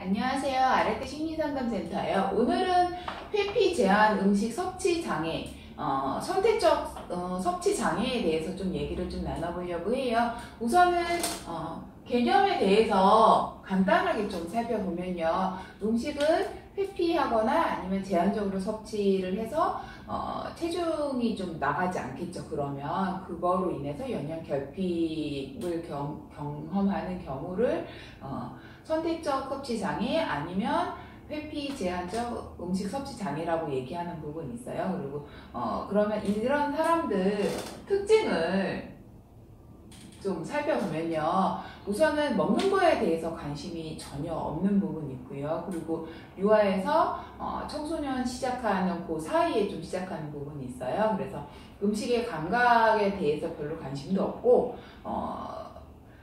안녕하세요. 아르테 심리상담센터예요. 오늘은 회피 제한 음식 섭취 장애, 선택적 섭취 장애에 대해서 좀 얘기를 좀 나눠보려고 해요. 우선은 개념에 대해서 간단하게 좀 살펴보면요. 음식을 회피하거나 아니면 제한적으로 섭취를 해서 체중이 좀 나가지 않겠죠. 그러면 그거로 인해서 영양 결핍을 경험하는 경우를 선택적 섭취 장애 아니면 회피 제한적 음식 섭취 장애라고 얘기하는 부분이 있어요. 그리고 그러면 이런 사람들 특징을 좀 살펴보면요. 우선은 먹는 거에 대해서 관심이 전혀 없는 부분이 있고요. 그리고 유아에서 청소년 시작하는 그 사이에 좀 시작하는 부분이 있어요. 그래서 음식의 감각에 대해서 별로 관심도 없고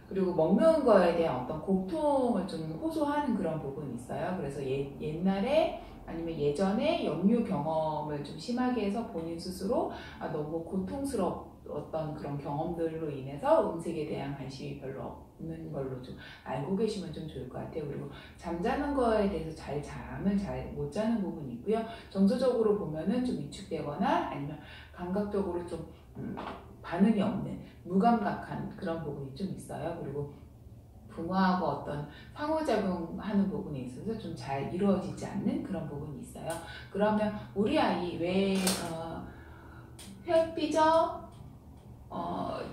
그리고 먹는 거에 대한 어떤 고통을 좀 호소하는 그런 부분이 있어요. 그래서 옛날에 아니면 예전에 역류 경험을 좀 심하게 해서 본인 스스로 너무 고통스러웠던 그런 경험들로 인해서 음식에 대한 관심이 별로 없는 걸로 좀 알고 계시면 좀 좋을 것 같아요. 그리고 잠자는 거에 대해서 잠을 잘 못 자는 부분이 있고요. 정서적으로 보면은 좀 위축되거나 아니면 감각적으로 좀 반응이 없는 무감각한 그런 부분이 좀 있어요. 그리고 부모하고 어떤 상호작용하는 부분에 있어서 좀 잘 이루어지지 않는 그런 부분이 있어요. 그러면 우리 아이 왜 회피적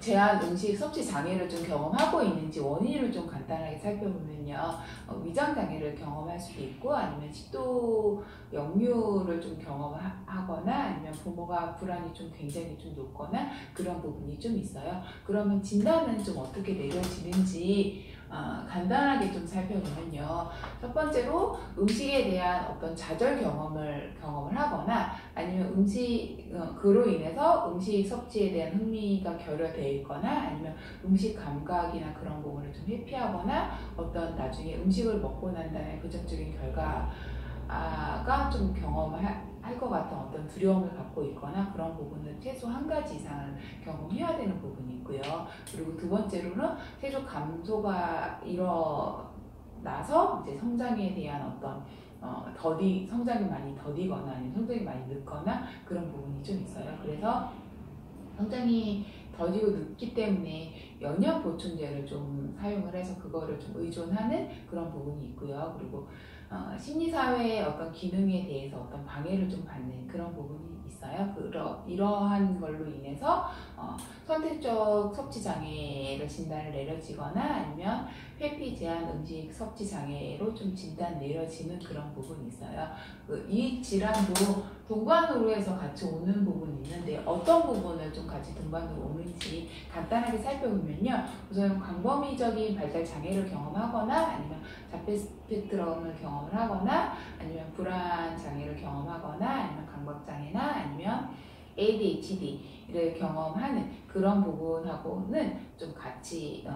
제한 음식 섭취 장애를 좀 경험하고 있는지 원인을 좀 간단하게 살펴보면요. 위장 장애를 경험할 수도 있고 아니면 식도 역류를 좀 경험하거나 아니면 부모가 불안이 좀 굉장히 좀 높거나 그런 부분이 좀 있어요. 그러면 진단은 좀 어떻게 내려지는지 간단하게 좀 살펴보면요. 첫 번째로 음식에 대한 어떤 좌절 경험을 하거나 아니면 그로 인해서 음식 섭취에 대한 흥미가 결여되어 있거나 아니면 음식 감각이나 그런 부분을 좀 회피하거나 어떤 나중에 음식을 먹고 난 다음에 부정적인 결과가 좀 경험을 할 것 같은 어떤 두려움을 갖고 있거나 그런 부분은 최소 한 가지 이상은 경험해야 되는 부분이 있고요. 그리고 두 번째로는 체중 감소가 일어나서 이제 성장에 대한 어떤 성장이 많이 더디거나 아니면 성장이 많이 늦거나 그런 부분이 좀 있어요. 그래서 성장이 더디고 늦기 때문에 영양 보충제를 좀 사용을 해서 그거를 좀 의존하는 그런 부분이 있고요. 그리고 심리사회의 어떤 기능에 대해서 어떤 방해를 좀 받는 그런 부분이 있어요. 이러한 걸로 인해서 선택적 섭취 장애를 진단을 내려지거나 아니면 회피 제한 음식 섭취 장애로 좀 진단 내려지는 그런 부분이 있어요. 이 질환도 동반으로 해서 같이 오는 부분이 있는데 어떤 부분을 좀 같이 동반으로 오는지 간단하게 살펴보면요. 우선 광범위적인 발달 장애를 경험하거나 아니면 자폐 스펙트럼을 경험을 하거나 아니면 불안 장애를 경험하거나 아니면 감각 장애나 아니면 ADHD를 경험하는 그런 부분하고는 좀 같이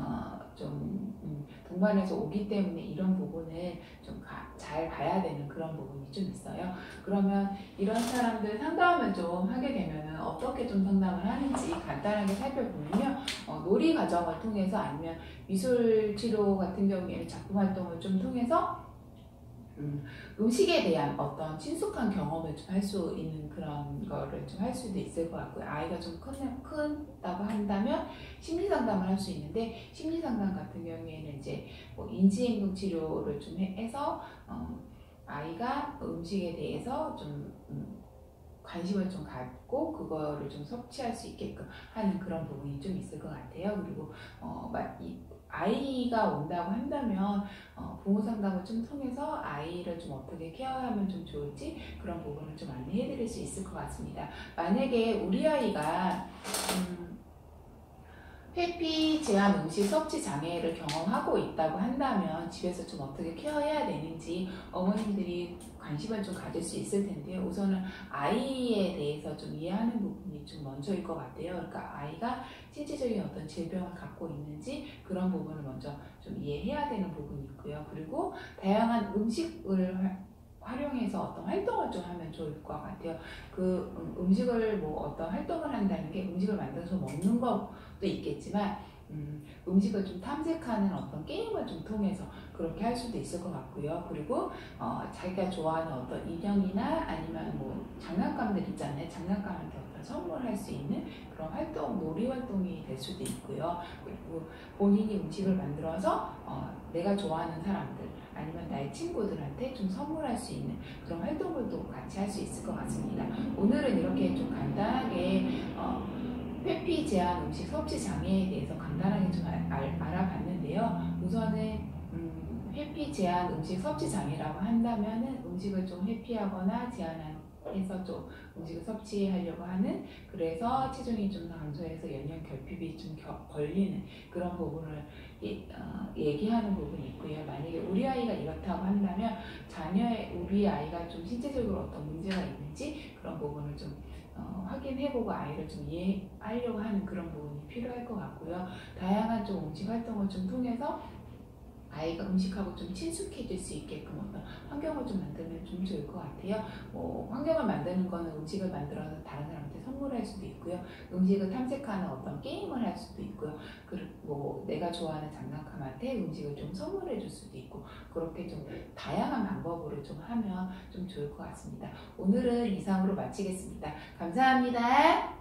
동반해서 오기 때문에 이런 부분을 좀 잘 봐야 되는 그런 부분이 좀 있어요. 그러면 이런 사람들 상담을 좀 하게 되면은 어떻게 좀 상담을 하는지 간단하게 살펴보면요. 놀이 과정을 통해서 아니면 미술 치료 같은 경우에는 작품 활동을 좀 통해서 음식에 대한 어떤 친숙한 경험을 좀 할 수 있는 그런 거를 좀 할 수도 있을 것 같고요. 아이가 좀 크다고 한다면 심리 상담을 할 수 있는데 심리 상담 같은 경우에는 이제 뭐 인지행동 치료를 좀 해서 아이가 음식에 대해서 좀 관심을 좀 갖고 그거를 좀 섭취할 수 있게끔 하는 그런 부분이 좀 있을 것 같아요. 그리고 아이가 온다고 한다면 부모 상담을 좀 통해서 아이를 좀 어떻게 케어하면 좀 좋을지 그런 부분을 좀 안내해 드릴 수 있을 것 같습니다. 만약에 우리 아이가 회피 제한 음식 섭취 장애를 경험하고 있다고 한다면 집에서 좀 어떻게 케어해야 되는지 어머님들이 관심을 좀 가질 수 있을 텐데요. 우선은 아이에 대해서 좀 이해하는 부분이 좀 먼저일 것 같아요. 그러니까 아이가 신체적인 어떤 질병을 갖고 있는지 그런 부분을 먼저 좀 이해해야 되는 부분이 있고요. 그리고 다양한 음식을 활용해서 어떤 활동을 좀 하면 좋을 것 같아요. 음식을 뭐 어떤 활동을 한다는 게 음식을 만들어서 먹는 것도 있겠지만 음식을 좀 탐색하는 어떤 게임을 좀 통해서 그렇게 할 수도 있을 것 같고요. 그리고 자기가 좋아하는 어떤 인형이나 아니면 뭐 장난감들 있잖아요. 장난감한테 어떤 선물할 수 있는 그런 활동, 놀이 활동이 될 수도 있고요. 그리고 본인이 음식을 만들어서 내가 좋아하는 사람들 아니면 나의 친구들한테 좀 선물할 수 있는 그런 활동을 또 같이 할 수 있을 것 같습니다. 오늘은 이렇게 좀 간단하게 회피 제한 음식 섭취 장애에 대해서 간단하게 좀 알아봤는데요. 우선은 회피 제한 음식 섭취 장애라고 한다면은 음식을 좀 회피하거나 제한해서 좀 음식을 섭취하려고 하는, 그래서 체중이 좀 감소해서 연령 결핍이 좀 걸리는 그런 부분을 얘기하는 부분이 있고요. 만약에 우리 아이가 이렇다고 한다면 우리 아이가 좀 신체적으로 어떤 문제가 있는지 그런 부분을 좀 확인해보고 아이를 좀 이해하려고 하는 그런 부분이 필요할 것 같고요. 다양한 좀 음식 활동을 좀 통해서 아이가 음식하고 좀 친숙해질 수 있게끔 어떤 환경을 좀 만들면 좀 좋을 것 같아요. 환경을 만드는 거는 음식을 만들어서 다른 사람한테 선물할 수도 있고요. 음식을 탐색하는 어떤 게임을 할 수도 있고요. 그리고 뭐 내가 좋아하는 장난감한테 음식을 좀 선물해 줄 수도 있고, 그렇게 좀 다양한 방법으로 좀 하면 좀 좋을 것 같습니다. 오늘은 이상으로 마치겠습니다. 감사합니다.